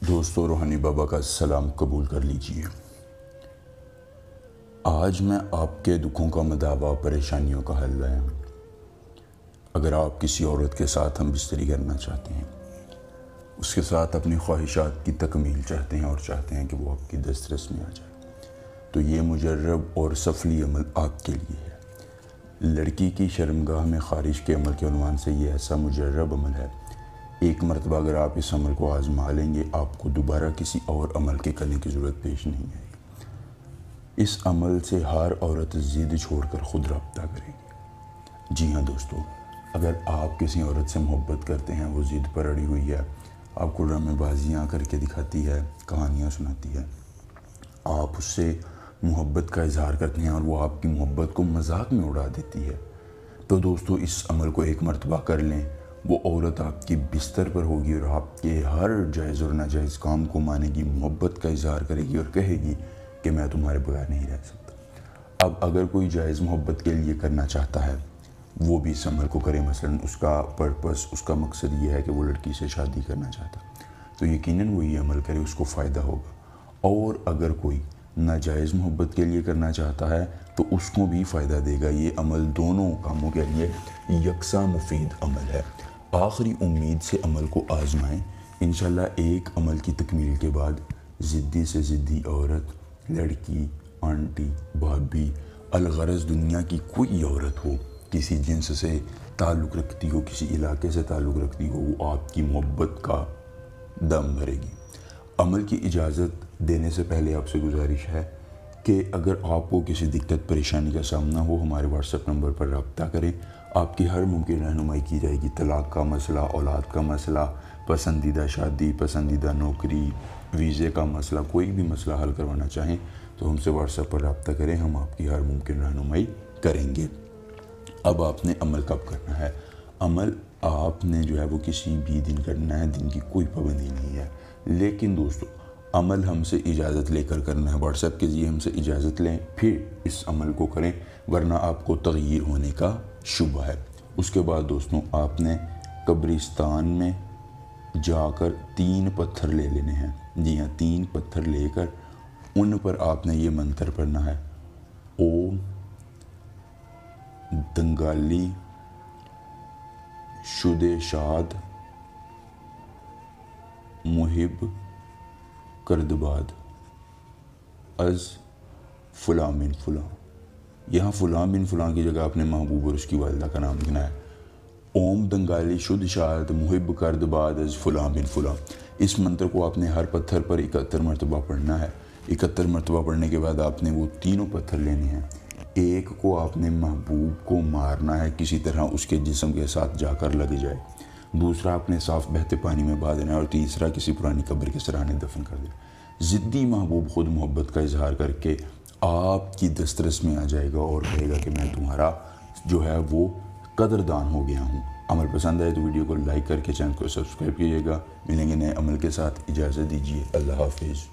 دوستو روحانی بابا کا سلام قبول کر لیجئے۔ آج میں آپ کے دکھوں کا مداوا، پریشانیوں کا حل لایا ہوں۔ اگر آپ کسی عورت کے ساتھ ہم بستری کرنا چاہتے ہیں، اس کے ساتھ اپنی خواہشات کی تکمیل چاہتے ہیں اور چاہتے ہیں کہ وہ آپ کی دسترس میں آ جائے، تو یہ مجرب اور سفلی عمل آپ کے لیے ہے۔ لڑکی کی شرمگاہ میں خارج کے عمل کے عنوان سے یہ ایسا مجرب عمل ہے، ایک مرتبہ اگر آپ اس عمل کو آزما لیں گے، آپ کو دوبارہ کسی اور عمل کے کرنے کی ضرورت پیش نہیں آئے گی۔ اس عمل سے ہر عورت ضد چھوڑ کر خود رابطہ کرے گی۔ جی ہاں دوستو، اگر آپ کسی عورت سے محبت کرتے ہیں، وہ ضد پر اڑی ہوئی ہے، آپ کو ڈرامے بازیاں کر کے دکھاتی ہے، کہانیاں سناتی ہے، آپ اس سے محبت کا اظہار کرتے ہیں اور وہ آپ کی محبت کو مذاق میں اڑا دیتی ہے، تو دوستو اس عمل کو ایک مرتبہ کر لیں۔ وہ عورت آپ کی بستر پر ہوگی اور آپ کے ہر جائز اور ناجائز کام کو مانے گی، محبت کا اظہار کرے گی اور کہے گی کہ میں تمہارے بغیر نہیں رہ سکتا۔ اب اگر کوئی جائز محبت کے لیے کرنا چاہتا ہے، وہ بھی اس عمل کو کرے۔ مثلا اس کا پرپس، اس کا مقصد یہ ہے کہ وہ لڑکی سے شادی کرنا چاہتا، تو یقیناً وہ یہ عمل کرے، اس کو فائدہ ہوگا۔ اور اگر کوئی ناجائز محبت کے لیے کرنا چاہتا ہے تو اس کو بھی فائدہ دے گا۔ یہ عمل دونوں کاموں کے لیے یکساں مفید عمل ہے۔ آخری امید سے عمل کو آزمائیں۔ انشاءاللہ ایک عمل کی تکمیل کے بعد ضدی سے ضدی عورت، لڑکی، آنٹی، بھابی، الغرض دنیا کی کوئی عورت ہو، کسی جنس سے تعلق رکھتی ہو، کسی علاقے سے تعلق رکھتی ہو، وہ آپ کی محبت کا دم بھرے گی۔ عمل کی اجازت دینے سے پہلے آپ سے گزارش ہے کہ اگر آپ کو کسی دقت پریشانی کا سامنا ہو، ہمارے واٹس ایپ نمبر پر رابطہ کریں۔ آپ کی ہر ممکن رہنمائی کی جائے گی۔ طلاق کا مسئلہ، اولاد کا مسئلہ، پسندیدہ شادی، پسندیدہ نوکری، ویزے کا مسئلہ، کوئی بھی مسئلہ حل کروانا چاہیں تو ہم سے واٹس ایپ پر رابطہ کریں، ہم آپ کی ہر ممکن رہنمائی کریں گے۔ اب آپ نے عمل کب کرنا ہے؟ عمل آپ نے جو ہے وہ کسی بھی دن کرنا ہے، دن کی کوئی پابندی نہیں ہے، لیکن دوستو عمل ہم سے اجازت لے کر کرنا ہے۔ واٹس ایپ کے ذریعے ہم سے اجازت لیں، پھر اس عمل کو کریں، ورنہ آپ کو تغییر ہونے کا شبہ ہے۔ اس کے بعد دوستوں آپ نے قبرستان میں جا کر 3 پتھر لے لینے ہیں۔ جی ہاں، 3 پتھر لے کر ان پر آپ نے یہ منتر پڑھنا ہے: اوم دنگالی شدے شاد محب کردباد از فلاں بن فلاں۔ یہاں فلاں بن فلاں کی جگہ آپ نے محبوب اور اس کی والدہ کا نام لکھنا ہے۔ اوم دنگالی شد شاد محب کردباد از فلاں بن فلاں۔ اس منتر کو آپ نے ہر پتھر پر 71 مرتبہ پڑھنا ہے۔ 71 مرتبہ پڑھنے کے بعد آپ نے وہ تینوں پتھر لینے ہیں۔ ایک کو آپ نے محبوب کو مارنا ہے، کسی طرح اس کے جسم کے ساتھ جا کر لگ جائے، دوسرا آپ نے صاف بہتے پانی میں بہا دینا ہے، اور تیسرا کسی پرانی قبر کے سرانے دفن کر دینا۔ ضدی محبوب خود محبت کا اظہار کر کے آپ کی دسترس میں آ جائے گا اور کہے گا کہ میں تمہارا جو ہے وہ قدردان ہو گیا ہوں۔ عمل پسند آئے تو ویڈیو کو لائک کر کے چینل کو سبسکرائب کیجیے گا۔ ملیں گے نئے عمل کے ساتھ، اجازت دیجیے، اللہ حافظ۔